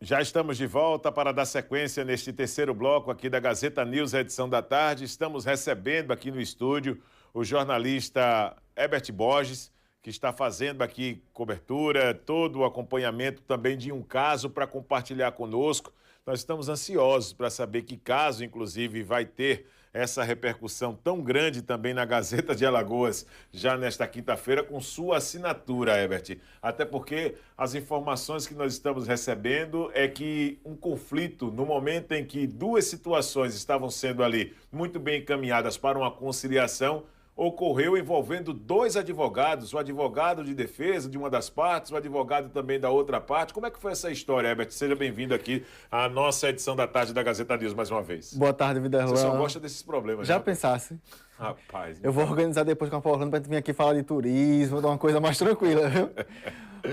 Já estamos de volta para dar sequência neste terceiro bloco aqui da Gazeta News, edição da tarde. Estamos recebendo aqui no estúdio o jornalista Herbert Borges, que está fazendo aqui cobertura, todo o acompanhamento também de um caso para compartilhar conosco. Nós estamos ansiosos para saber que caso, inclusive, vai ter essa repercussão tão grande também na Gazeta de Alagoas, já nesta quinta-feira, com sua assinatura, Herbert. Até porque as informações que nós estamos recebendo é que um conflito, no momento em que duas situações estavam sendo ali muito bem encaminhadas para uma conciliação, ocorreu envolvendo dois advogados, o advogado de defesa de uma das partes, o advogado também da outra parte. Como é que foi essa história, Herbert? Seja bem-vindo aqui à nossa edição da tarde da Gazeta News mais uma vez. Boa tarde, Viderlan. Você só gosta desses problemas, Já né? pensasse? Rapaz. Eu vou organizar depois com a Paulana para vir aqui falar de turismo, dar uma coisa mais tranquila, viu?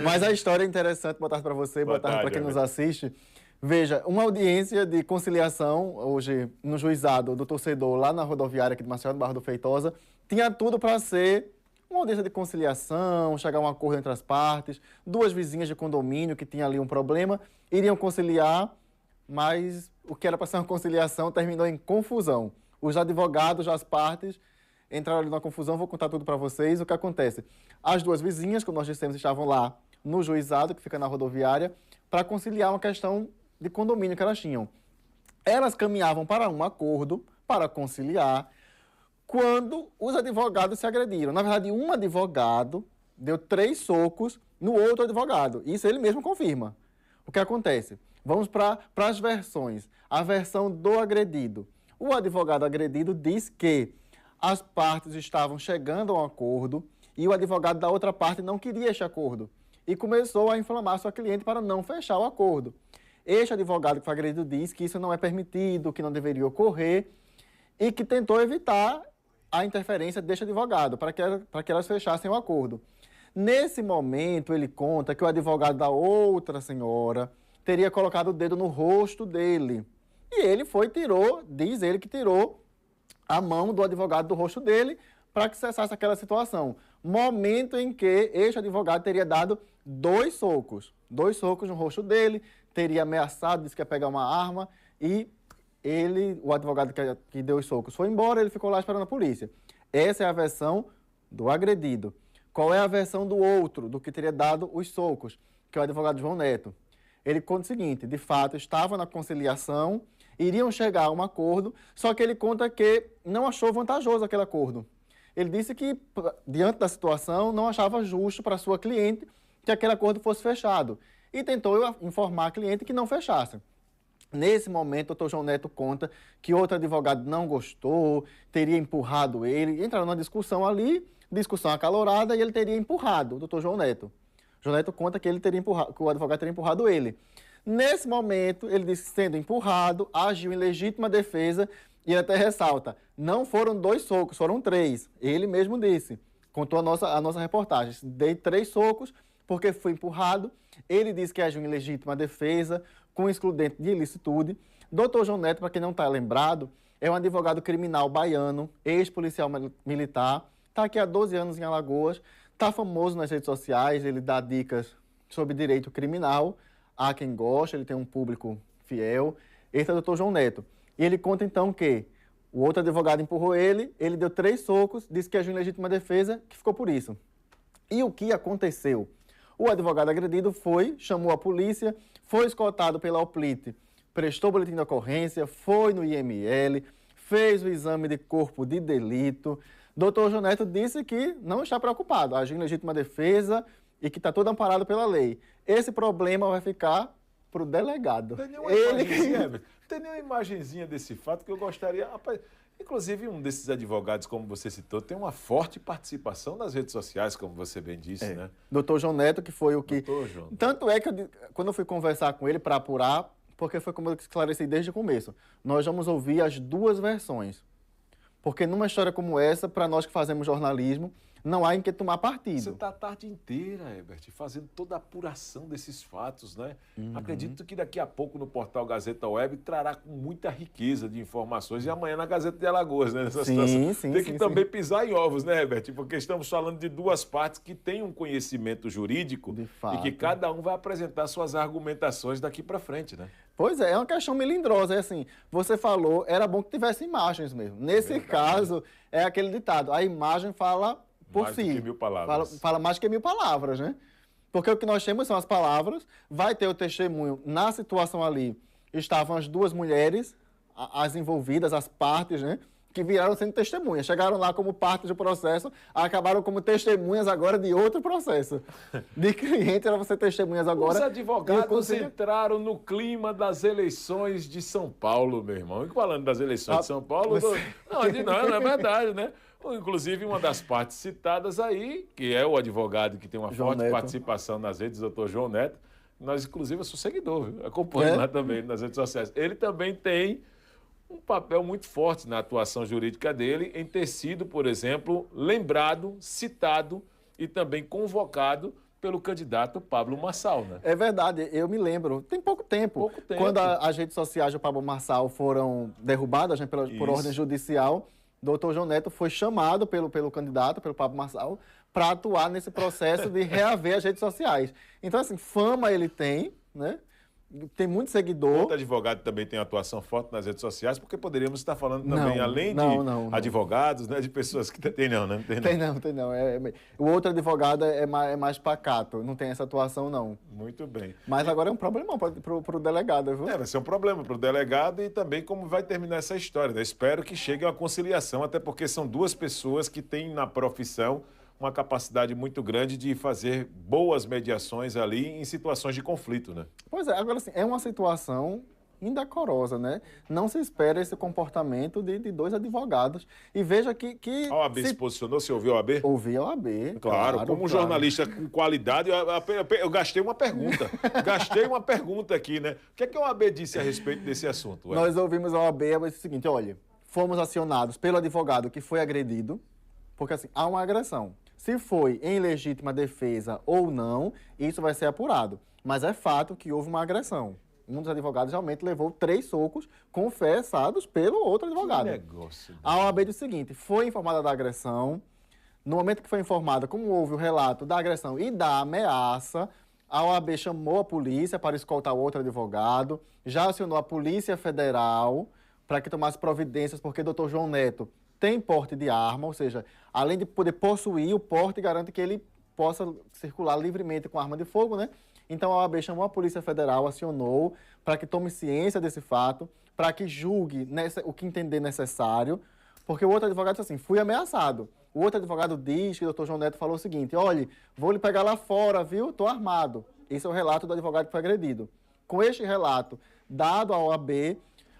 Mas a história é interessante. Boa tarde para você, boa tarde para quem nos assiste. Veja, uma audiência de conciliação hoje no juizado do torcedor lá na rodoviária aqui de Maceió do Barra do Feitosa tinha tudo para ser uma audiência de conciliação, chegar a um acordo entre as partes. Duas vizinhas de condomínio que tinham ali um problema iriam conciliar, mas o que era para ser uma conciliação terminou em confusão. Os advogados das partes entraram ali na confusão. Vou contar tudo para vocês. O que acontece? As duas vizinhas, como nós dissemos, estavam lá no juizado, que fica na rodoviária, para conciliar uma questão de condomínio que elas tinham. Elas caminhavam para um acordo, para conciliar, quando os advogados se agrediram. Na verdade, um advogado deu 3 socos no outro advogado. Isso ele mesmo confirma. O que acontece? Vamos para as versões. A versão do agredido. O advogado agredido diz que as partes estavam chegando a um acordo e o advogado da outra parte não queria este acordo e começou a inflamar sua cliente para não fechar o acordo. Este advogado que foi agredido diz que isso não é permitido, que não deveria ocorrer e que tentou evitar a interferência deste advogado para que elas fechassem o acordo. Nesse momento, ele conta que o advogado da outra senhora teria colocado o dedo no rosto dele. E ele diz ele que tirou a mão do advogado do rosto dele para que cessasse aquela situação. Momento em que este advogado teria dado 2 socos. 2 socos no rosto dele, teria ameaçado, disse que ia pegar uma arma e o advogado que deu os socos foi embora, ele ficou lá esperando a polícia. Essa é a versão do agredido. Qual é a versão do outro, do que teria dado os socos, que é o advogado João Neto? Ele conta o seguinte: de fato, estava na conciliação, iriam chegar a um acordo, só que ele conta que não achou vantajoso aquele acordo. Ele disse que, diante da situação, não achava justo para sua cliente que aquele acordo fosse fechado e tentou informar a cliente que não fechasse. Nesse momento, o doutor João Neto conta que outro advogado não gostou, teria empurrado ele, entraram numa discussão ali, discussão acalorada, e ele teria empurrado o doutor João Neto. João Neto conta que que o advogado teria empurrado ele. Nesse momento, ele disse que, sendo empurrado, agiu em legítima defesa e ele até ressalta: não foram 2 socos, foram 3. Ele mesmo disse, contou a nossa reportagem: dei 3 socos porque fui empurrado. Ele disse que agiu em legítima defesa, com excludente de ilicitude. Doutor João Neto, para quem não está lembrado, é um advogado criminal baiano, ex-policial militar, está aqui há 12 anos em Alagoas, está famoso nas redes sociais, ele dá dicas sobre direito criminal. Há quem gosta, ele tem um público fiel. Esse é o doutor João Neto. E ele conta então que o outro advogado empurrou ele deu 3 socos, disse que agiu em legítima defesa, que ficou por isso. E o que aconteceu? O advogado agredido chamou a polícia, foi escoltado pela OPLIT, prestou boletim de ocorrência, foi no IML, fez o exame de corpo de delito. Doutor João Neto disse que não está preocupado, agiu em legítima defesa e que está todo amparado pela lei. Esse problema vai ficar para o delegado. Tem nenhuma imagenzinha desse fato que eu gostaria... Rapaz, inclusive, um desses advogados, como você citou, tem uma forte participação nas redes sociais, como você bem disse, né? Doutor João Neto, que foi o que... Doutor João. Tanto é que quando eu fui conversar com ele para apurar, porque foi como eu esclareci desde o começo, nós vamos ouvir as 2 versões. Porque numa história como essa, para nós que fazemos jornalismo, não há em que tomar partido. Você está a tarde inteira, Herbert, fazendo toda a apuração desses fatos, né? Acredito que daqui a pouco no portal Gazeta Web trará com muita riqueza de informações e amanhã na Gazeta de Alagoas, né? Nessa situação. Tem que também pisar em ovos, né, Herbert? Porque estamos falando de duas partes que têm um conhecimento jurídico e que cada um vai apresentar suas argumentações daqui para frente, né? Pois é uma questão melindrosa. É assim, você falou, era bom que tivesse imagens mesmo. Nesse caso, é aquele ditado, a imagem fala por mais si. Do que 1000 palavras. Fala mais que 1000 palavras, né? Porque o que nós temos são as palavras, vai ter o testemunho. Na situação ali, estavam as duas mulheres, as envolvidas, as partes, né? Que viraram sendo testemunhas. Chegaram lá como parte do processo, acabaram como testemunhas agora de outro processo. De cliente, era você testemunhas agora. Os advogados entraram no clima das eleições de São Paulo, meu irmão. E falando das eleições de São Paulo, não é verdade, né? Inclusive, uma das partes citadas aí, que é o advogado que tem uma forte participação nas redes, o doutor João Neto. Nós, inclusive, eu sou seguidor, viu? Acompanho lá também nas redes sociais. Ele também tem um papel muito forte na atuação jurídica dele em ter sido, por exemplo, lembrado, citado e também convocado pelo candidato Pablo Marçal, né? É verdade, eu me lembro, tem pouco tempo. Quando as redes sociais do Pablo Marçal foram derrubadas, né, por ordem judicial, o doutor João Neto foi chamado pelo candidato, pelo Pablo Marçal, para atuar nesse processo de reaver as redes sociais. Então, assim, fama ele tem, né? Tem muito seguidor. Outro advogado também tem atuação forte nas redes sociais, porque poderíamos estar falando também, além de advogados, né, de pessoas que tem não, né? Tem não. O outro advogado é mais pacato, não tem essa atuação, não. Muito bem. Mas agora é um problemão para o delegado, viu? Vai ser um problema para o delegado e também como vai terminar essa história, né? Espero que chegue a uma conciliação, até porque são duas pessoas que têm na profissão uma capacidade muito grande de fazer boas mediações ali em situações de conflito, né? Pois é, agora assim, é uma situação indecorosa, né? Não se espera esse comportamento de dois advogados. E veja que a OAB se posicionou, você ouviu a OAB? Ouvi a OAB, claro. Como jornalista com qualidade, eu gastei uma pergunta. Gastei uma pergunta aqui, né? O que é que a OAB disse a respeito desse assunto? Nós ouvimos a OAB, ela disse o seguinte, olha, fomos acionados pelo advogado que foi agredido, porque assim, há uma agressão. Se foi em legítima defesa ou não, isso vai ser apurado. Mas é fato que houve uma agressão. Um dos advogados realmente levou 3 socos confessados pelo outro advogado. Que negócio. A OAB diz o seguinte, foi informada da agressão. No momento que foi informada, como houve o relato da agressão e da ameaça, a OAB chamou a polícia para escoltar o outro advogado, já acionou a Polícia Federal para que tomasse providências, porque o doutor João Neto tem porte de arma, ou seja, além de poder possuir, o porte garante que ele possa circular livremente com arma de fogo, né? Então a OAB chamou a Polícia Federal, acionou para que tome ciência desse fato, para que julgue o que entender necessário, porque o outro advogado disse assim, fui ameaçado. O outro advogado diz que o doutor João Neto falou o seguinte, olha, vou lhe pegar lá fora, viu? Estou armado. Esse é o relato do advogado que foi agredido. Com este relato dado à OAB,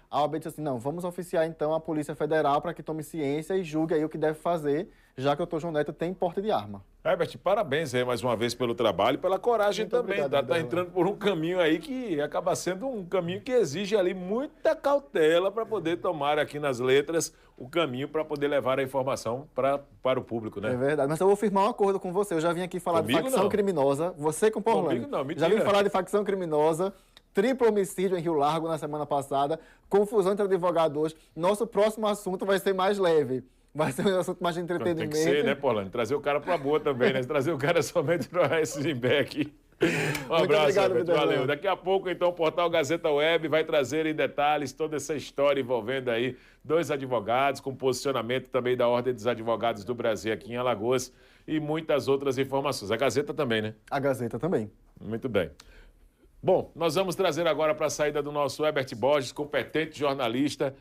a OAB disse assim, não, vamos oficiar então a Polícia Federal para que tome ciência e julgue aí o que deve fazer, já que o doutor João Neto tem porte de arma. Herbert, parabéns aí mais uma vez pelo trabalho e pela coragem muito também. Está entrando por um caminho aí que acaba sendo um caminho que exige ali muita cautela para poder tomar aqui nas letras o caminho para poder levar a informação para o público, né? É verdade, mas eu vou firmar um acordo com você. Eu já vim aqui falar de facção criminosa, você com Porlândia. Comigo não, mentira. Já vim falar de facção criminosa, triplo homicídio em Rio Largo na semana passada, confusão entre advogados. Nosso próximo assunto vai ser mais leve. Vai ser um assunto mais de entretenimento. Tem que ser, né, Porlândia? Trazer o cara pra boa também, né? Trazer o cara somente para esse Zimbé aqui. Um abraço, Herbert. Valeu. Daqui a pouco, então, o portal Gazeta Web vai trazer em detalhes toda essa história envolvendo aí 2 advogados, com posicionamento também da Ordem dos Advogados do Brasil aqui em Alagoas e muitas outras informações. A Gazeta também, né? A Gazeta também. Muito bem. Bom, nós vamos trazer agora para a saída do nosso Herbert Borges, competente jornalista.